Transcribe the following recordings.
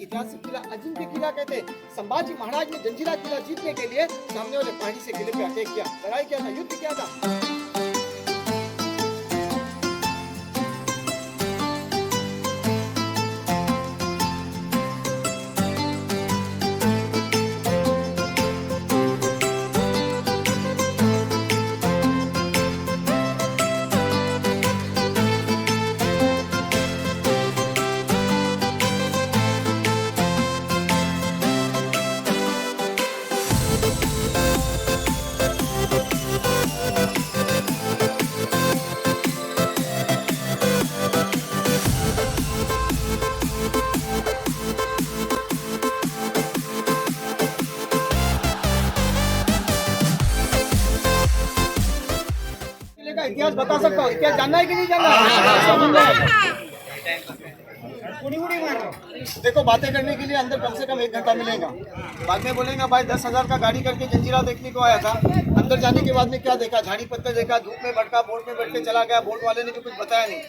ऐतिहासिक किला अजिंक्य किला कहते हैं। संभाजी महाराज ने जंजीरा किला जीतने के लिए सामने वाले पहाड़ी से किले पे अटैक किया, लड़ाई किया था, युद्ध किया था। का इतिहास बता सकता हूँ, इतिहास जानना है कि नहीं जानना? देखो, बातें करने के लिए अंदर कम से कम 1 घंटा मिलेगा। बाद में बोलेंगे भाई 10,000 का गाड़ी करके जंजीरा देखने को आया था, अंदर जाने के बाद में क्या देखा, झाड़ी पत्ते देखा, धूप में भटका, बोट में बैठ के चला गया, बोट वाले ने भी कुछ बताया नहीं।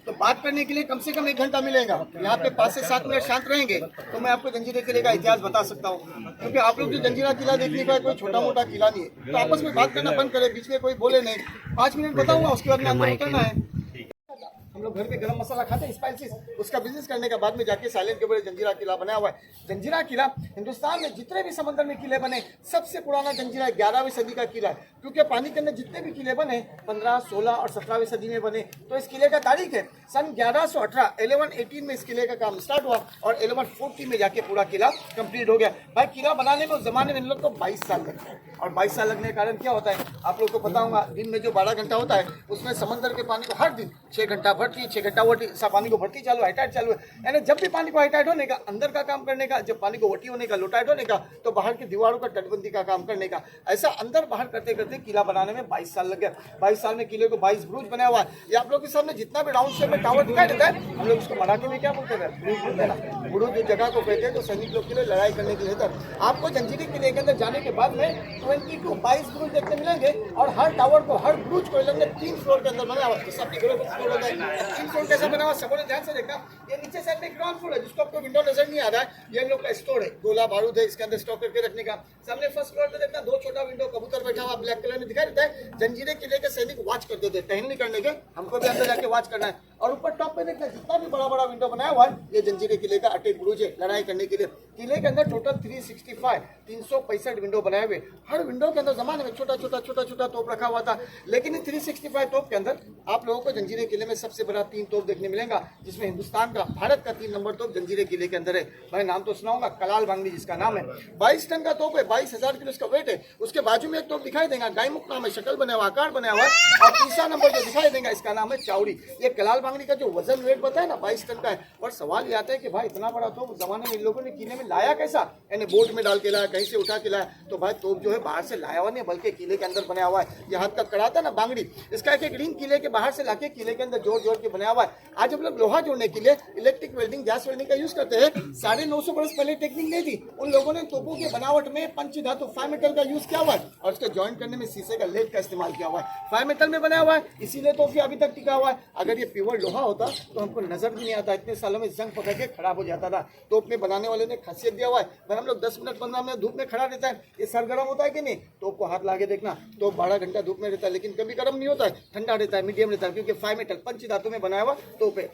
तो बात करने के लिए कम से कम 1 घंटा मिलेगा। यहाँ पे 5 से 7 मिनट शांत रहेंगे तो मैं आपको जंजीरा किले का इतिहास बता सकता हूँ, क्योंकि आप लोग जो जंजीरा किला देखने का कोई छोटा मोटा किला नहीं है। तो आपस में बात करना बंद करें, बीच में कोई बोले नहीं। 5 मिनट बताऊंगा, उसके बाद में अंदर उतरना है। हम लोग घर पे गरम मसाला खाते हैं, स्पाइसेस, उसका बिजनेस करने के बाद में जाके साइलेंट के बड़े जंजीरा किला बनाया हुआ है। जंजीरा किला हिंदुस्तान में जितने भी समंदर में किले बने सबसे पुराना जंजीरा 11वीं सदी का किला है, क्योंकि पानी के अंदर जितने भी किले बने 15, 16 और 17वीं सदी में बने। तो इस किले का तारीख है सन 1118, 1118 में इस किले का काम स्टार्ट हुआ और 1140 में जाके पूरा किला कंप्लीट हो गया। भाई किला बनाने में उस जमाने में इन लोग को 22 साल लगता है, और 22 साल लगने के कारण क्या होता है आप लोग को पता होगा, दिन में जो 12 घंटा होता है उसमें समंदर के पानी को हर दिन 6 घंटा भरती है, 6 घंटा वटी पानी को भरती चालू, हाईटाइट चालू है। यानी जब भी पानी को हाईटाइट होने का, अंदर का काम करने का, जब पानी को वटी होने का, लोटाइट होने का, तो बाहर की दीवारों का तटबंदी का काम करने का, ऐसा अंदर बाहर करते करते किला बनाने में 22 साल लग गया। 22 साल में किले को 22 ब्रूज बनाया हुआ है। ये आप लोग के सामने जितना भी राउंड शेप में टावर दिखाई देता है, हम लोग उसको मराठी में क्या बोलते हैं, ब्रूज बोलते हैं ना। ब्रूज जो जगह को कहते हैं जो सैनिक लोग के लिए लड़ाई करने के लिए था। आपको जंजीरा किले के अंदर जाने के बाद में 22 ब्रूज देखने मिलेंगे, और हर टावर को, हर ब्रूज को 3 फ्लोर के अंदर बनाया हुआ है। जैसे अपने घरों में फ्लोर होता है, 3 फ्लोर कैसे बना हुआ, सबने ध्यान से देखा। ये नीचे साइड में ग्राउंड फ्लोर है जिसको आपको विंडो नजर नहीं आ रहा है, ये हम लोग का स्टोर है, गोला बारूद है, इसके अंदर स्टॉक करके रखने का। सामने फर्स्ट फ्लोर पे देखना 2 छोटा विंडो, कबूतर बैठा हुआ ब्लैक कलर में दिखाई देता है। जंजीरे किले के सैनिक वॉच करते थे, टहल नहीं करने के, हमको भी अंदर जाके वॉच करना है। और ऊपर टॉप पे देखना जितना भी बड़ा बड़ा विंडो बनाया हुआ है, ये जंजीरे किले का अटैक ब्रूज है लड़ाई करने के लिए। किले के अंदर टोटल 365 विंडो बनाए हुए, हर विंडो के अंदर जमाने में छोटा छोटा तोप रखा हुआ था। लेकिन इन 365 तोप के अंदर आप लोगों को जंजीरे किले में सबसे बड़ा 3 तोप देखने मिलेगा, जिसमें हिंदुस्तान का, भारत का 3 नंबर तोप जंजीरे किले के अंदर है। भाई नाम तो सुनाऊंगा, कलाल बांगड़ी जिसका नाम है। 22 टन का तोप है, 22,000 किलो इसका वेट है। उसके बाजू में एक तोप दिखाई देगा, गायमुख नाम है, शक्ल बना हुआ, आकार बना हुआ है। और तीसरा नंबर जो दिखाई देगा इसका नाम है चाउरी। ये कलाल बांगड़ी का जो वजन वेट बताया ना 22 टन का है। और सवाल ये आता है कि भाई इतना बड़ा तोप उस जमाने में इन लोगों ने किले में लाया कैसा, यानी बोट में डाल के लाया, कहीं से उठा के लाया। तो भाई तोप जो है बाहर से लाया हुआ नहीं, बल्कि किले के अंदर बनाया हुआ है। ये हाथ का कड़ा था ना बांगड़ी, इसका एक रिंग किले के बाहर से लाके किले के अंदर जोड़ के बनाया हुआ है। आज हम लोग लोहा जोड़ने के लिए इलेक्ट्रिक वेल्डिंग, गैस वेल्डिंग का यूज करते हैं। 950 बरस पहले टेक्निक नहीं थी, उन लोगों ने तोपों की बनावट में पंच धातु 5 मेटल का यूज किया हुआ है, और उसको ज्वाइन करने में शीशे का लेड का इस्तेमाल किया हुआ है। 5 मेटल में बनाया हुआ है, इसीलिए तो अभी तक टिका हुआ है। अगर ये प्योर लोहा होता तो हमको नजर भी नहीं आता, इतने सालों में जंग पकड़ के खराब हो जाता था। तोप में बनाने वाले ने खासियत दिया हुआ है, भाई हम लोग 10 मिनट 15 मिनट धूप में खड़ा रहता है, ये सर गर्म होता है कि नहीं, तोप को हाथ लाके देखना, तो 12 घंटा धूप में रहता है, लेकिन कभी गर्म नहीं होता है, ठंडा रहता है, मीडियम रहता है, क्योंकि 5 मेटल पंच धातु में बनाया हुआ तोप है।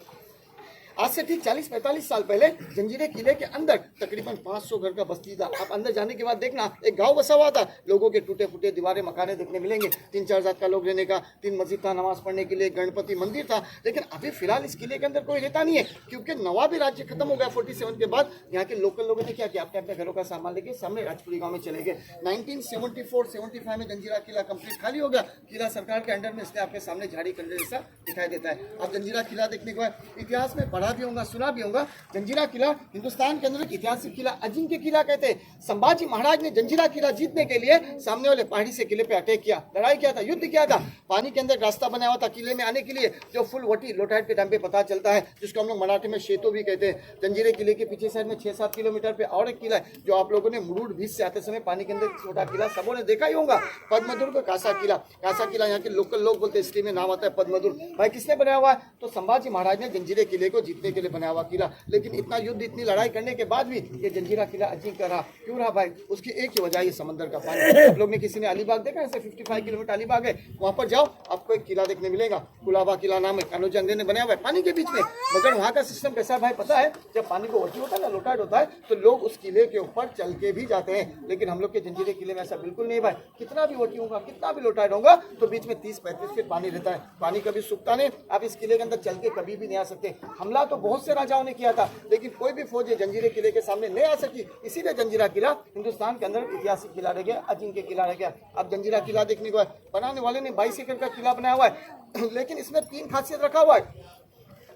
आज से ठीक 40-45 साल पहले जंजीरे किले के अंदर तकरीबन 500 घर का बस्ती था। आप अंदर जाने के बाद देखना एक गांव बसा हुआ था, लोगों के टूटे फूटे दीवारें मकाने देखने मिलेंगे, 3-4 जात का लोग रहने का, 3 मस्जिद था नमाज पढ़ने के लिए, गणपति मंदिर था। लेकिन अभी फिलहाल इस किले के अंदर कोई रहता नहीं है, क्योंकि नवाबी राज्य खत्म हो गया 47 के बाद। यहाँ के लोकल लोगों ने क्या किया, अपने अपने घरों का सामान लेके सामने राजपुरी गाँव में चले गए। 1974-75 में जंजीरा किला कंप्लीट खाली हो गया। किला सरकार के अंडर में, इसलिए आपके सामने झाड़ी कंडे जैसा दिखाई देता है। आप जंजीरा किला देखने के बाद इतिहास में पढ़ा भी होगा, सुना भी होगा। जंजीरा किला हिंदुस्तान के अंदर एक ऐतिहासिक किला अजिंक्य किला कहते हैं। संभाजी महाराज ने जंजीरा किला जीतने के लिए सामने वाले पहाड़ी से किले पे अटैक किया, लड़ाई किया था, युद्ध किया था। पानी के अंदर रास्ता बनाया हुआ था किले में आने के लिए, जो फुल वटी लोटाइट के टाइम पे पता चलता है, जिसको हम लोग मराठी में शेतो भी कहते हैं। जंजीरे किले के पीछे साइड में 6-7 किलोमीटर पे और एक किला है, जो आप लोगों ने मुरूड बीच से आते समय पानी के अंदर छोटा किला सबों ने देखा ही होगा, पद्मदुर्ग कासा किला। कासा किला यहाँ के लोकल लोग बोलते हैं, इसलिए में नाम आता है पद्मदुर्ग। भाई किसने बनाया हुआ है, तो संभाजी महाराज ने जंजीरे किले को जीतने के लिए बनाया हुआ किला। लेकिन इतना युद्ध, इतनी लड़ाई करने के बाद भी ये जंजीरा किला अजीब रहा। क्यों रहा भाई? उसकी एक ही वजह, ये समंदर का पानी। आप लोग ने किसी ने अलीबाग देखा? ऐसे 55 किलोमीटर अलीबाग है, वहाँ पर जाओ आपको एक किला देखने मिलेगा, कुलाबा किला नाम है, कान्होजी अंग्रेज ने बनाया हुआ है पानी के बीच में। मगर वहाँ का सिस्टम कैसा है भाई पता है? जब पानी को ओटी होता है ना, लोटाइड होता है, तो लोग उस किले के ऊपर चल के भी जाते हैं। लेकिन हम लोग के जंजीरे किले में ऐसा बिल्कुल नहीं भाई। कितना भी ओटी होगा, कितना भी लोटाइड होगा, तो बीच में 30-35 फीट पानी रहता है, पानी कभी सूखता नहीं। आप इस किले के अंदर चल के कभी भी नहीं आ सकते। हमला तो बहुत से राजाओं ने किया था, लेकिन कोई भी फौज जंजीरे किले के सामने नहीं आ सकी। इसीलिए जंजीरा किला हिंदुस्तान के अंदर ऐतिहासिक किला रह गया, अजिंक्य किला रह गया। अब जंजीरा किला देखने को है, बनाने वाले ने 22 एकड़ का किला बनाया हुआ है, लेकिन इसमें 3 खासियत रखा हुआ है।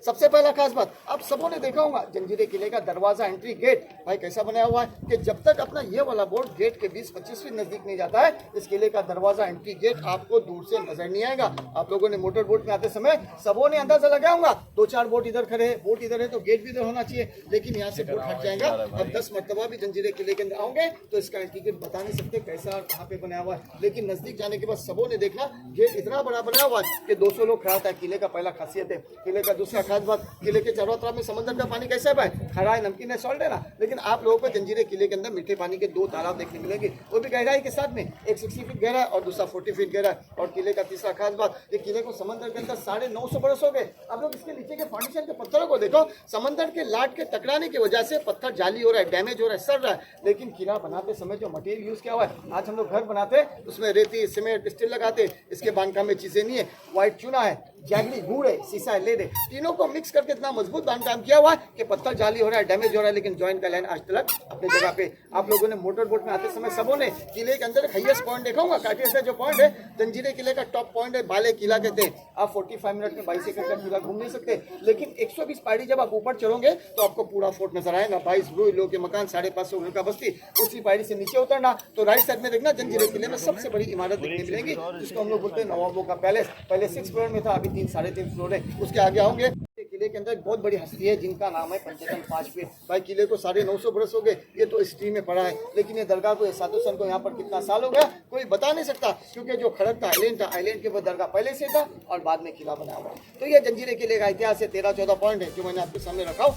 सबसे पहला खास बात, आप सबों ने देखा होगा जंजीरे किले का दरवाजा, एंट्री गेट भाई कैसा बनाया हुआ है कि जब तक अपना ये वाला बोर्ड गेट के 20-25 फीट नजदीक नहीं जाता है, इस किले का दरवाजा, एंट्री गेट आपको दूर से नजर नहीं आएगा। आप लोगों ने मोटर बोट में आते समय सबों ने अंदाजा लगाया होगा, 2-4 बोट इधर खड़े हैं, बोट इधर है तो गेट भी इधर होना चाहिए, लेकिन यहाँ से बोट हट जाएगा। अब 10 मरतबा भी जंजीरे किले के अंदर आओगे तो इसका एंट्री गेट बता नहीं सकते कैसा और कहाँ पे बनाया हुआ है। लेकिन नजदीक जाने के बाद सबों ने देखा गेट इतना बड़ा बनाया हुआ है कि 200 लोग खड़ा था। किले का पहला खासियत है। किले का दूसरा खास बात, किले के चारों तरफ में समंदर का पानी कैसा है भाई? खड़ा है, नमकीन है, सॉल्ट है ना। लेकिन आप लोगों को जंजीरे किले के अंदर मीठे पानी के 2 तालाब देखने मिलेंगे, वो भी गहराई के साथ में, एक 60 फीट गहरा है और दूसरा 40 फीट गहरा है। और किले का तीसरा खास बात, ये किले को समंदर के अंदर 950 बरस हो गए। आप लोग इसके नीचे के फाउंडेशन के पत्थरों को देखो, समंदर के लाट के टकराने की वजह से पत्थर जाली हो रहा है, डैमेज हो रहा है, सड़ रहा है। लेकिन किला बनाते समय जो मटेरियल यूज किया हुआ है, आज हम लोग घर बनाते हैं उसमें रेती, सीमेंट, स्टील लगाते, इसके बांधकाम में चीजें नहीं है। व्हाइट चूना है, जैगरी, गुड़ है, सीसा है, लेड है, तीनों को मिक्स करके इतना मजबूत बांधकाम किया हुआ है कि पत्थर जाली हो रहा है, डैमेज हो रहा है, लेकिन जॉइंट का लाइन आज तक अपनी जगह पे। आप लोगों ने मोटर बोट में आते समय सबों ने किले के अंदर हाईएस्ट पॉइंट देखा होगा, काटिया से जो पॉइंट है जंजीरे किले का टॉप पॉइंट है, बाले किला कहते हैं। आप 45 मिनट में 22 एकड़ का किला घूम नहीं सकते, लेकिन 120 पहाड़ी जब आप ऊपर चढ़ोगे तो आपको पूरा फोर्ट नजर आएगा। 22 लोगों के मकान, 550 घर का बस्ती। उसी पहाड़ी से नीचे उतरना तो राइट साइड में देखना जंजीरे किले में सबसे बड़ी इमारत देखने मिलेगी, जिसको हम लोग बोलते हैं नवाबों का पैलेस। पहले 6 फ्लोर में था, अभी 3-3.5 फ्लोर है। उसके आगे आओगे, किले के अंदर एक बहुत बड़ी हस्ती है जिनका नाम है पंचतन 5 फीट। भाई किले को 950 बरस हो गए, ये तो हिस्ट्री में पड़ा है। लेकिन ये दरगाह को, साधु संत को यहाँ पर कितना साल हो गया कोई बता नहीं सकता, क्योंकि जो खड़क था आइलैंड था, आइलैंड के ऊपर दरगाह पहले से था और बाद में किला बना हुआ। तो ये जंजीरे किले का इतिहास है। 13-14 पॉइंट है जो मैंने आपके सामने रखा हूँ।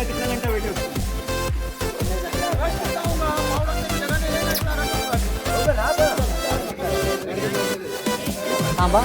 कितना घंटा वेट हाँ बा